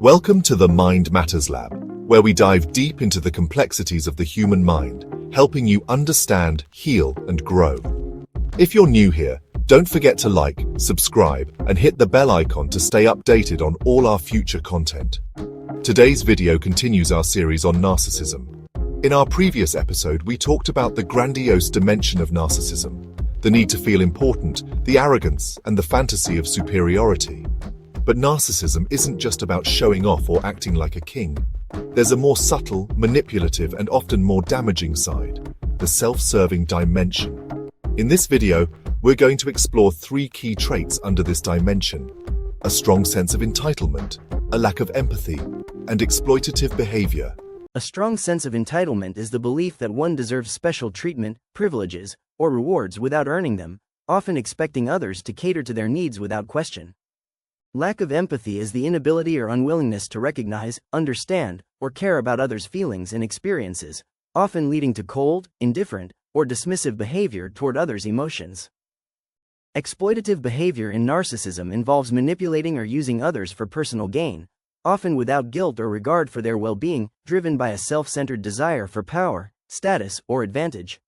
Welcome to the Mind Matters Lab, where we dive deep into the complexities of the human mind, helping you understand, heal, and grow. If you're new here, don't forget to like, subscribe, and hit the bell icon to stay updated on all our future content. Today's video continues our series on narcissism. In our previous episode, we talked about the grandiose dimension of narcissism, the need to feel important, the arrogance, and the fantasy of superiority. But narcissism isn't just about showing off or acting like a king. There's a more subtle, manipulative, and often more damaging side, the self-serving dimension. In this video, we're going to explore 3 key traits under this dimension: a strong sense of entitlement, a lack of empathy, and exploitative behavior. A strong sense of entitlement is the belief that one deserves special treatment, privileges, or rewards without earning them, often expecting others to cater to their needs without question. Lack of empathy is the inability or unwillingness to recognize, understand, or care about others' feelings and experiences, often leading to cold, indifferent, or dismissive behavior toward others' emotions. Exploitative behavior in narcissism involves manipulating or using others for personal gain, often without guilt or regard for their well-being, driven by a self-centered desire for power, status, or advantage.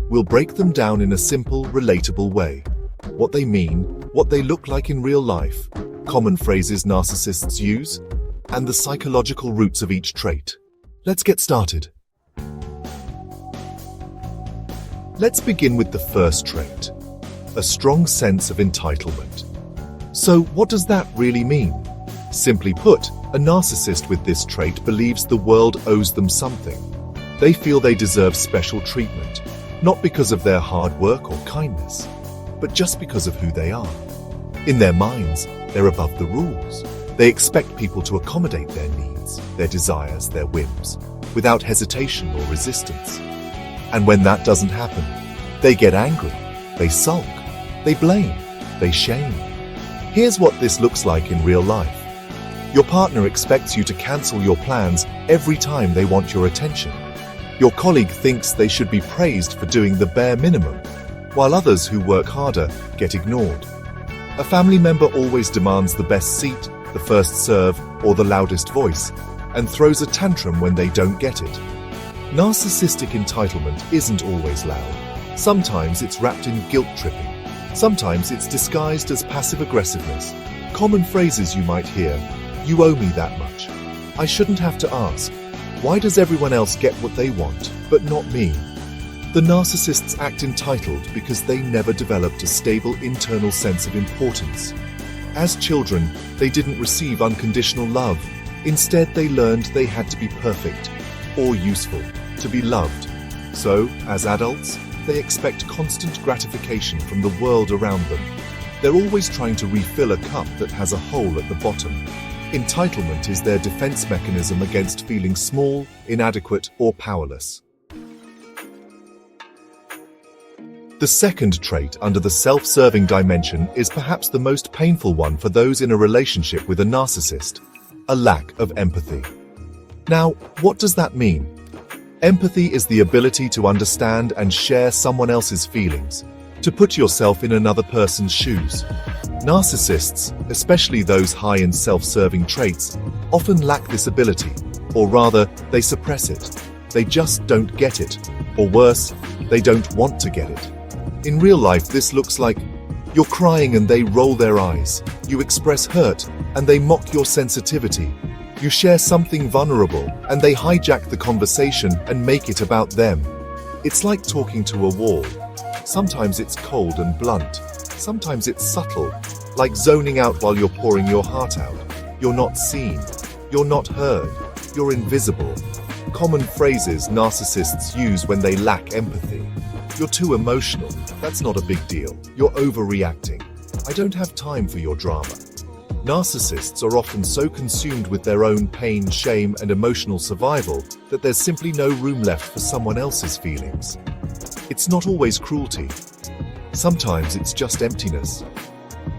We'll break them down in a simple, relatable way. What they mean, what they look like in real life, common phrases narcissists use, and the psychological roots of each trait. Let's get started. Let's begin with the first trait, a strong sense of entitlement. So, what does that really mean? Simply put, a narcissist with this trait believes the world owes them something. They feel they deserve special treatment, not because of their hard work or kindness, but just because of who they are. In their minds, they're above the rules. They expect people to accommodate their needs, their desires, their whims, without hesitation or resistance. And when that doesn't happen, they get angry, they sulk, they blame, they shame. Here's what this looks like in real life. Your partner expects you to cancel your plans every time they want your attention. Your colleague thinks they should be praised for doing the bare minimum, while others who work harder get ignored. A family member always demands the best seat, the first serve, or the loudest voice, and throws a tantrum when they don't get it. Narcissistic entitlement isn't always loud. Sometimes it's wrapped in guilt-tripping. Sometimes it's disguised as passive-aggressiveness. Common phrases you might hear: "You owe me that much. I shouldn't have to ask. Why does everyone else get what they want, but not me?" The narcissists act entitled because they never developed a stable internal sense of importance. As children, they didn't receive unconditional love. Instead, they learned they had to be perfect or useful to be loved. So, as adults, they expect constant gratification from the world around them. They're always trying to refill a cup that has a hole at the bottom. Entitlement is their defense mechanism against feeling small, inadequate, or powerless. The second trait under the self-serving dimension is perhaps the most painful one for those in a relationship with a narcissist: a lack of empathy. Now, what does that mean? Empathy is the ability to understand and share someone else's feelings, to put yourself in another person's shoes. Narcissists, especially those high in self-serving traits, often lack this ability, or rather, they suppress it. They just don't get it, or worse, they don't want to get it. In real life, this looks like you're crying and they roll their eyes. You express hurt and they mock your sensitivity. You share something vulnerable and they hijack the conversation and make it about them. It's like talking to a wall. Sometimes it's cold and blunt. Sometimes it's subtle, like zoning out while you're pouring your heart out. You're not seen. You're not heard. You're invisible. Common phrases narcissists use when they lack empathy: "You're too emotional. That's not a big deal. You're overreacting. I don't have time for your drama." Narcissists are often so consumed with their own pain, shame, and emotional survival that there's simply no room left for someone else's feelings. It's not always cruelty. Sometimes it's just emptiness.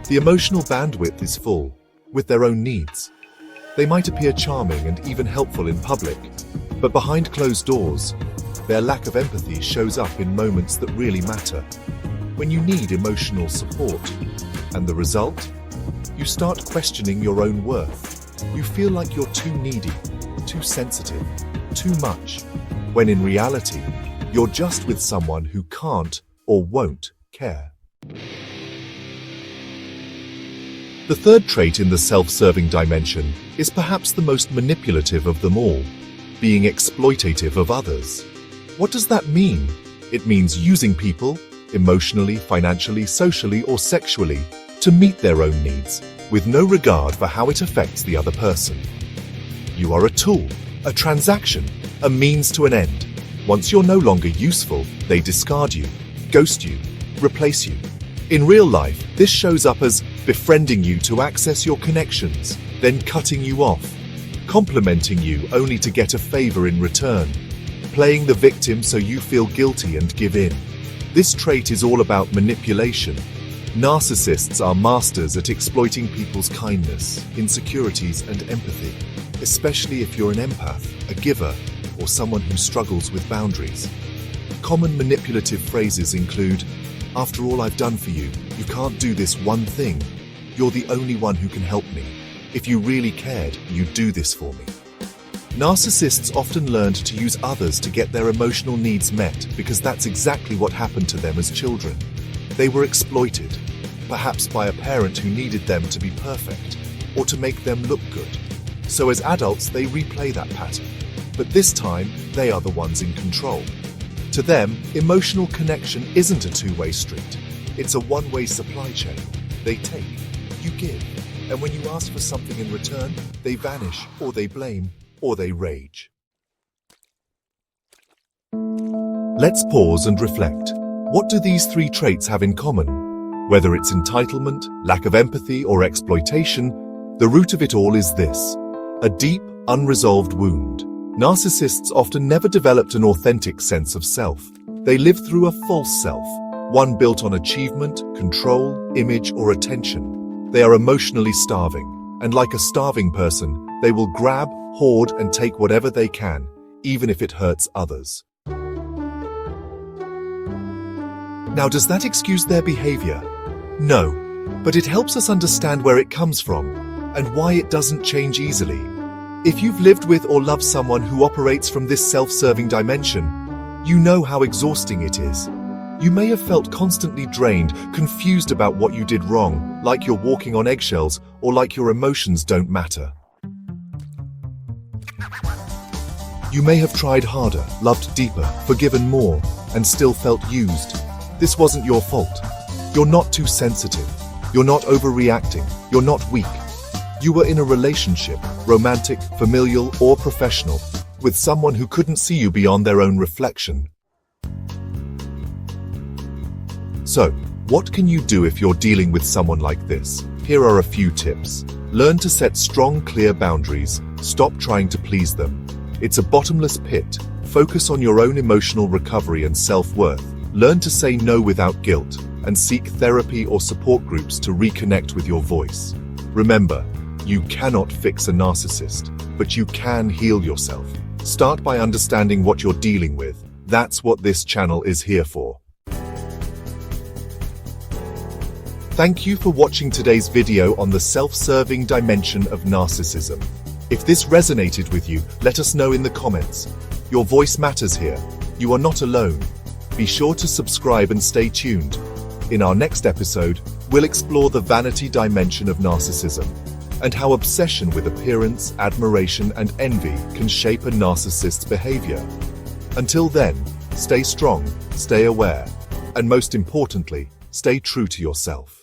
The emotional bandwidth is full, with their own needs. They might appear charming and even helpful in public, but behind closed doors, their lack of empathy shows up in moments that really matter, when you need emotional support. And the result? You start questioning your own worth. You feel like you're too needy, too sensitive, too much, when in reality, you're just with someone who can't or won't care. The third trait in the self-serving dimension is perhaps the most manipulative of them all, being exploitative of others. What does that mean? It means using people, emotionally, financially, socially, or sexually, to meet their own needs, with no regard for how it affects the other person. You are a tool, a transaction, a means to an end. Once you're no longer useful, they discard you, ghost you, replace you. In real life, this shows up as befriending you to access your connections, then cutting you off, complimenting you only to get a favor in return, playing the victim so you feel guilty and give in. This trait is all about manipulation. Narcissists are masters at exploiting people's kindness, insecurities, and empathy, especially if you're an empath, a giver, or someone who struggles with boundaries. Common manipulative phrases include, "After all I've done for you, you can't do this one thing. You're the only one who can help me. If you really cared, you'd do this for me." Narcissists often learned to use others to get their emotional needs met because that's exactly what happened to them as children. They were exploited, perhaps by a parent who needed them to be perfect or to make them look good. So as adults, they replay that pattern. But this time, they are the ones in control. To them, emotional connection isn't a two-way street. It's a one-way supply chain. They take, you give, and when you ask for something in return, they vanish, or they blame, or they rage. Let's pause and reflect. What do these three traits have in common? Whether it's entitlement, lack of empathy, or exploitation, the root of it all is this: a deep, unresolved wound. Narcissists often never developed an authentic sense of self. They lived through a false self, one built on achievement, control, image, or attention. They are emotionally starving, and like a starving person, they will grab, hoard, and take whatever they can, even if it hurts others. Now, does that excuse their behavior? No, but it helps us understand where it comes from and why it doesn't change easily. If you've lived with or loved someone who operates from this self-serving dimension, you know how exhausting it is. You may have felt constantly drained, confused about what you did wrong, like you're walking on eggshells, or like your emotions don't matter. You may have tried harder, loved deeper, forgiven more, and still felt used. This wasn't your fault. You're not too sensitive. You're not overreacting. You're not weak. You were in a relationship, romantic, familial, or professional, with someone who couldn't see you beyond their own reflection. So, what can you do if you're dealing with someone like this? Here are a few tips. Learn to set strong, clear boundaries. Stop trying to please them. It's a bottomless pit. Focus on your own emotional recovery and self-worth. Learn to say no without guilt, and seek therapy or support groups to reconnect with your voice. Remember, you cannot fix a narcissist, but you can heal yourself. Start by understanding what you're dealing with. That's what this channel is here for. Thank you for watching today's video on the self-serving dimension of narcissism. If this resonated with you, let us know in the comments. Your voice matters here. You are not alone. Be sure to subscribe and stay tuned. In our next episode, we'll explore the vanity dimension of narcissism and how obsession with appearance, admiration, and envy can shape a narcissist's behavior. Until then, stay strong, stay aware, and most importantly, stay true to yourself.